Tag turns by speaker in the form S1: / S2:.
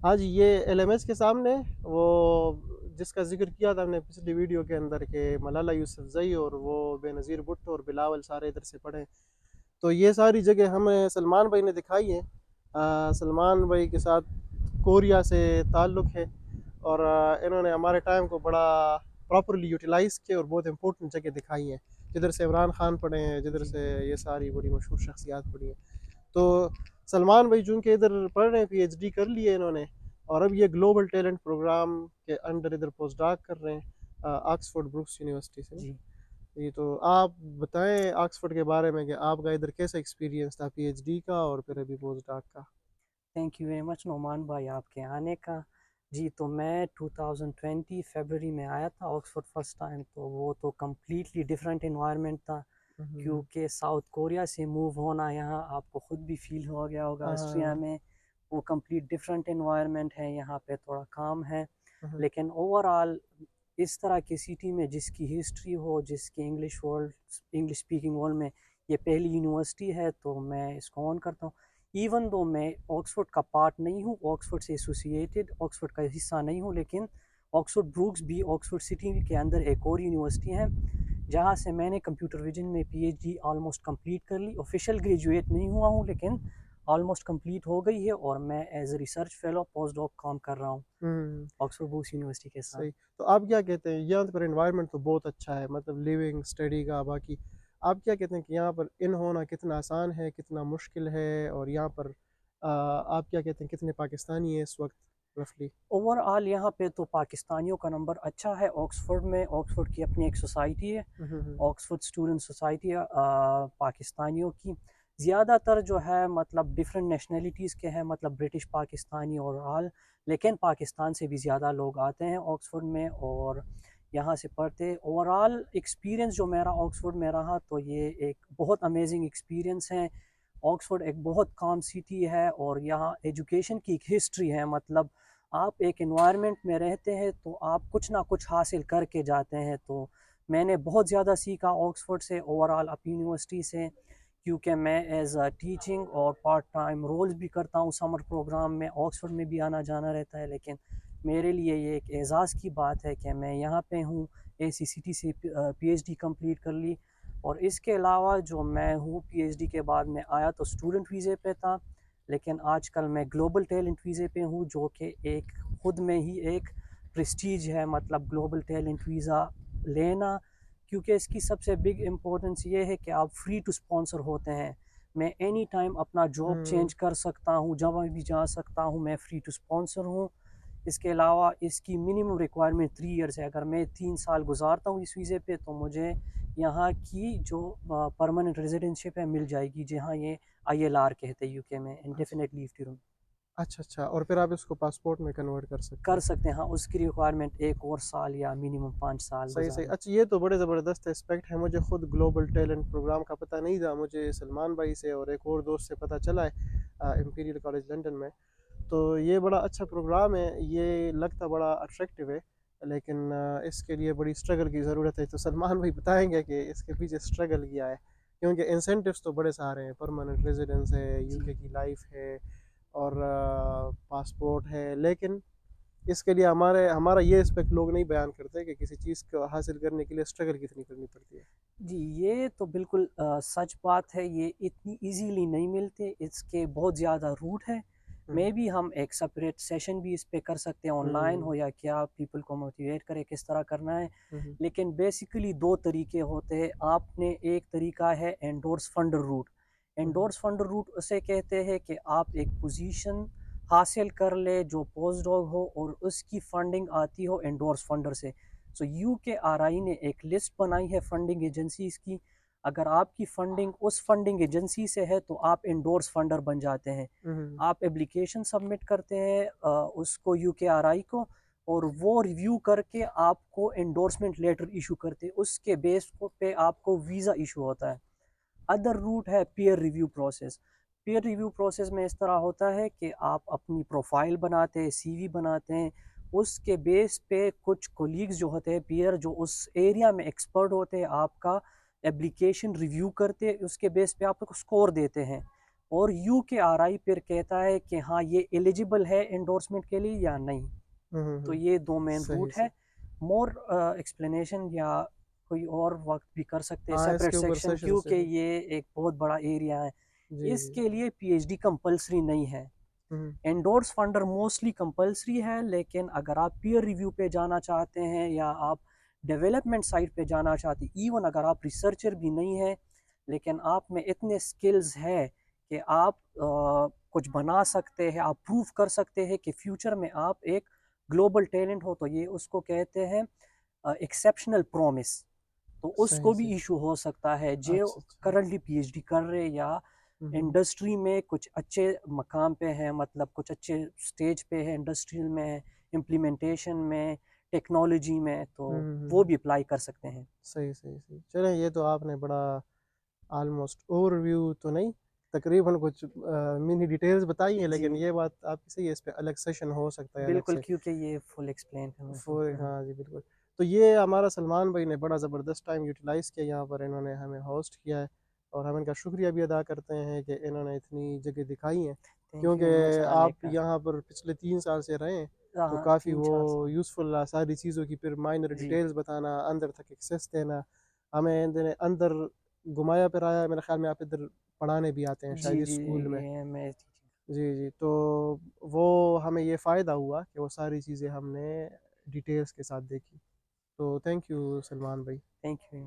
S1: हाँ जी, ये एलएमएस के सामने वो जिसका ज़िक्र किया था हमने पिछली वीडियो के अंदर कि मलाला यूसुफ़ज़ई और वो बेनज़ीर भुट्टो और बिलावल सारे इधर से पढ़े। तो ये सारी जगह हमें सलमान भाई ने दिखाई है। सलमान भाई के साथ कोरिया से ताल्लुक़ है और इन्होंने हमारे टाइम को बड़ा प्रॉपरली यूटिलाइज़ किया और बहुत इंपॉर्टेंट जगह दिखाई हैं, जिधर से इमरान खान पढ़े हैं, जिधर
S2: जी।
S1: से ये सारी बड़ी मशहूर शख्सियात पढ़ी हैं। तो सलमान भाई चूँकि इधर पढ़ रहे हैं, पीएचडी कर ली है इन्होंने और अब ये ग्लोबल टैलेंट प्रोग्राम के अंडर इधर पोस्ट डॉक कर रहे हैं ऑक्सफोर्ड ब्रूक्स यूनिवर्सिटी से ना।
S2: जी।
S1: जी, तो आप बताएं ऑक्सफोर्ड के बारे में कि आपका इधर कैसा एक्सपीरियंस था पीएचडी का और फिर अभी पोस्ट डॉक का।
S2: Thank you very much Noman भाई आपके आने का। जी, तो मैं 2020 फरवरी में आया था ऑक्सफोर्ड फर्स्ट टाइम। तो वो तो कम्प्लीटली डिफरेंट इन्वायरमेंट था,
S1: हम्म।
S2: क्योंकि साउथ कोरिया से मूव होना यहाँ आपको ख़ुद भी फील हो गया होगा ऑस्ट्रिया
S1: हाँ।
S2: में। वो कंप्लीट डिफरेंट इन्वायरमेंट है, यहाँ पे थोड़ा काम है।
S1: हम्म।
S2: लेकिन ओवरऑल इस तरह की सिटी में जिसकी हिस्ट्री हो, जिसकी इंग्लिश स्पीकिंग वर्ल्ड में ये पहली यूनिवर्सिटी है, तो मैं इसको ऑन करता हूँ। इवन दो मैं ऑक्सफोर्ड का पार्ट नहीं हूँ, ऑक्सफोर्ड से एसोसिएटेड ऑक्सफोर्ड का हिस्सा नहीं हूँ, लेकिन ऑक्सफोर्ड ब्रूक्स भी ऑक्सफोर्ड सिटी के अंदर एक और यूनिवर्सिटी है, जहाँ से मैंने कंप्यूटर विजन में पीएचडी ऑलमोस्ट कंप्लीट कर ली। ऑफिशियल ग्रेजुएट नहीं हुआ हूँ, लेकिन ऑलमोस्ट कंप्लीट हो गई है और मैं as a research fellow post doc काम कर रहा हूँ
S1: हम्म।
S2: ऑक्सफोर्ड ब्रूक्स यूनिवर्सिटी के साथ।
S1: सही। तो आप क्या कहते हैं यहाँ पर एनवायरनमेंट तो बहुत अच्छा है, मतलब लिविंग स्टडी का बाकी आप क्या कहते हैं कि यहाँ पर इन होना कितना आसान है, कितना मुश्किल है, और यहाँ पर आप क्या कहते हैं कितने पाकिस्तानी हैं इस वक्त रफली।
S2: ओवरऑल यहाँ पे तो पाकिस्तानियों का नंबर अच्छा है ऑक्सफोर्ड में। ऑक्सफोर्ड की अपनी एक सोसाइटी है,
S1: हम्म।
S2: ऑक्सफोर्ड स्टूडेंट सोसाइटी है पाकिस्तानियों की। ज़्यादातर जो है मतलब डिफरेंट नेशनलिटीज़ के हैं, मतलब ब्रिटिश पाकिस्तानी और ऑल। लेकिन पाकिस्तान से भी ज़्यादा लोग आते हैं ऑक्सफोर्ड में और यहाँ से पढ़ते। ओवरऑल एक्सपीरियंस जो मेरा ऑक्सफोर्ड में रहा, तो ये एक बहुत अमेजिंग एक्सपीरियंस है। ऑक्सफोर्ड एक बहुत काम सिटी है और यहाँ एजुकेशन की एक हिस्ट्री है। मतलब आप एक एनवायरनमेंट में रहते हैं तो आप कुछ ना कुछ हासिल करके जाते हैं। तो मैंने बहुत ज़्यादा सीखा ऑक्सफोर्ड से, ओवरऑल अपनी यूनिवर्सिटी से, क्योंकि मैं एज अ टीचिंग और पार्ट टाइम रोल्स भी करता हूँ समर प्रोग्राम में। ऑक्सफोर्ड में भी आना जाना रहता है, लेकिन मेरे लिए ये एक एज़ाज़ की बात है कि मैं यहाँ पे हूँ। एसीसीटी से पीएचडी कंप्लीट कर ली। और इसके अलावा जो मैं हूँ, पीएचडी के बाद मैं आया तो स्टूडेंट वीज़े पे था, लेकिन आजकल मैं ग्लोबल टैलेंट वीज़े पे हूँ, जो कि एक खुद में ही एक प्रेस्टीज है। मतलब ग्लोबल टैलेंट वीज़ा लेना, क्योंकि इसकी सबसे बिग इम्पोर्टेंस ये है कि आप फ्री टू स्पॉन्सर होते हैं। मैं एनी टाइम अपना जॉब
S1: हम्म।
S2: चेंज कर सकता हूँ, जब भी जा सकता हूँ। मैं फ्री टू स्पॉन्सर हूँ। इसके अलावा इसकी मिनिमम रिक्वायरमेंट 3 इयर्स है। अगर मैं 3 साल गुजारता हूँ इस वीज़े पे, तो मुझे यहाँ की जो परमानेंट रेजिडेंटशिप है मिल जाएगी, जहाँ ये आईएलआर कहते हैं यूके में,
S1: अच्छा
S2: इंडेफिनेट लीव टू रिमेन।
S1: अच्छा अच्छा, और फिर आप इसको पासपोर्ट में कन्वर्ट कर सकते
S2: कर
S1: हैं।
S2: सकते हैं हाँ, उसकी रिक्वायरमेंट 1 और साल या मिनिमम 5 साल
S1: सही सही।
S2: गुजारना।
S1: अच्छा, ये तो बड़े ज़बरदस्त एस्पेक्ट है, मुझे खुद ग्लोबल टैलेंट प्रोग्राम का पता नहीं था, मुझे सलमान भाई से और एक और दोस्त से पता चला है इम्पीरियल कॉलेज लंदन में। तो ये बड़ा अच्छा प्रोग्राम है, ये लगता बड़ा अट्रैक्टिव है, लेकिन इसके लिए बड़ी स्ट्रगल की ज़रूरत है। तो सलमान भाई बताएंगे कि इसके पीछे स्ट्रगल किया है, क्योंकि इंसेंटिव्स तो बड़े सारे हैं, परमानेंट रेजिडेंस है,
S2: जी।
S1: यूके की लाइफ है और पासपोर्ट है, लेकिन इसके लिए हमारे हमारा ये एस्पेक्ट लोग नहीं बयान करते कि किसी चीज़ को हासिल करने के लिए स्ट्रगल कितनी करनी पड़ती है।
S2: जी, ये तो बिल्कुल सच बात है। ये इतनी इजीली नहीं मिलते, इसके बहुत ज़्यादा रूट है।
S1: हम्म।
S2: मे भी हम एक सेपरेट सेशन भी इस पे कर सकते हैं, ऑनलाइन
S1: हम्म।
S2: हो या क्या, पीपल को मोटिवेट करे किस तरह करना है।
S1: हम्म।
S2: लेकिन बेसिकली दो तरीके होते हैं। आपने एक तरीका है एंडोर्स फंडर रूट।
S1: हम्म।
S2: एंडोर्स फंडर रूट उसे कहते हैं कि आप एक पोजीशन हासिल कर ले जो पोस्ट डॉग हो और उसकी फंडिंग आती हो एंडोर्स फंडर से। सो यूकेआरआई ने एक लिस्ट बनाई है फंडिंग एजेंसीज की। अगर आपकी फंडिंग उस फंडिंग एजेंसी से है, तो आप एंडोर्स फंडर बन जाते हैं।
S1: हम्म।
S2: आप एप्लीकेशन सबमिट करते हैं उसको यूकेआरआई को, और वो रिव्यू करके आपको एंडोर्समेंट लेटर इशू करते हैं। उसके बेस पे आपको वीज़ा इशू होता है। अदर रूट है peer review process. Peer review process में इस तरह होता है कि आप अपनी प्रोफाइल बनाते हैं, सीवी बनाते हैं। उसके बेस पे कुछ कोलीग्स जो होते हैं पीयर, जो उस एरिया में एक्सपर्ट होते हैं, आपका एप्लीकेशन रिव्यू करते हैं। उसके बेस पे आपको स्कोर देते हैं और UKRI फिर कहता है कि हाँ ये एलिजिबल है एंडोर्समेंट के लिए या नहीं। तो ये दो मेन
S1: सही
S2: रूट है।
S1: सही।
S2: मोर एक्सप्लेनेशन या कोई और वक्त भी कर सकते हैं
S1: हाँ,
S2: सेपरेट
S1: इसके ऊपर
S2: सेक्शन,
S1: सेशन
S2: क्योंकि
S1: सेशन।
S2: ये एक बहुत बड़ा एरिया है।
S1: जी जी।
S2: इसके लिए PhD कंपलसरी नहीं है।
S1: हम्म
S2: एंडोर्स फंडर मोस्टली कंपलसरी है, लेकिन अगर आप पीयर रिव्यू पे जाना चाहते हैं या आप डेवलपमेंट साइड पे जाना चाहते हैं, इवन अगर आप रिसर्चर भी नहीं है लेकिन आप में इतने स्किल्स है कि आप कुछ बना सकते हैं, आप प्रूव कर सकते हैं कि फ्यूचर में आप एक ग्लोबल टैलेंट हो, तो ये उसको कहते हैं एक्सेप्शनल प्रॉमिस। तो
S1: सही
S2: उसको भी
S1: सही।
S2: इशू हो सकता है जो
S1: अच्छा अच्छा।
S2: करंटली PhD कर रहे या
S1: हम्म।
S2: इंडस्ट्री में कुछ अच्छे मकाम पे हैं, मतलब कुछ अच्छे स्टेज पे है, इंडस्ट्रियल में है, इम्प्लीमेंटेशन में, टेक्नोलॉजी में, तो वो
S1: हम्म।
S2: भी अप्लाई कर सकते हैं।
S1: सही सही सही। चलें, ये तो आपने बड़ा ऑलमोस्ट ओवरव्यू तो नहीं, तकरीबन कुछ मिनी डिटेल्स बताई हैं,
S2: जी
S1: लेकिन ये बात आपकी सही है, इस पे अलग सेशन हो सकता है अलग
S2: बिल्कुल,
S1: से।
S2: क्योंकि ये फुल एक्सप्लेन करना
S1: फॉर
S2: चाहते हैं।
S1: हाँ जी बिल्कुल। तो ये हमारा सलमान भाई ने बड़ा ज़बरदस्त टाइम यूटिलाइज़ किया, यहाँ पर इन्होंने हमें होस्ट किया है, और हम इनका शुक्रिया भी अदा करते हैं कि इन्होंने इतनी जगह दिखाई हैं,
S2: थैंक यू
S1: क्योंकि
S2: वेरी मच आने
S1: आप
S2: का।
S1: यहाँ पर पिछले 3 साल से रहे हैं, तो
S2: हाँ
S1: काफ़ी
S2: तीन
S1: वो
S2: चार साल
S1: यूज़फुल सारी चीज़ों की फिर माइनर
S2: जी
S1: डिटेल्स बताना, अंदर तक एक्सेस देना, हमें इन्होंने अंदर घुमाया फिराया। मेरे ख्याल में आप इधर पढ़ाने भी आते हैं
S2: जी
S1: शायद इस
S2: जी
S1: स्कूल में।
S2: ये मैं
S1: जी जी। तो वो हमें ये फ़ायदा हुआ कि वो सारी चीज़ें हमने डिटेल्स के साथ देखी। तो थैंक यू सलमान भाई।
S2: Thank you.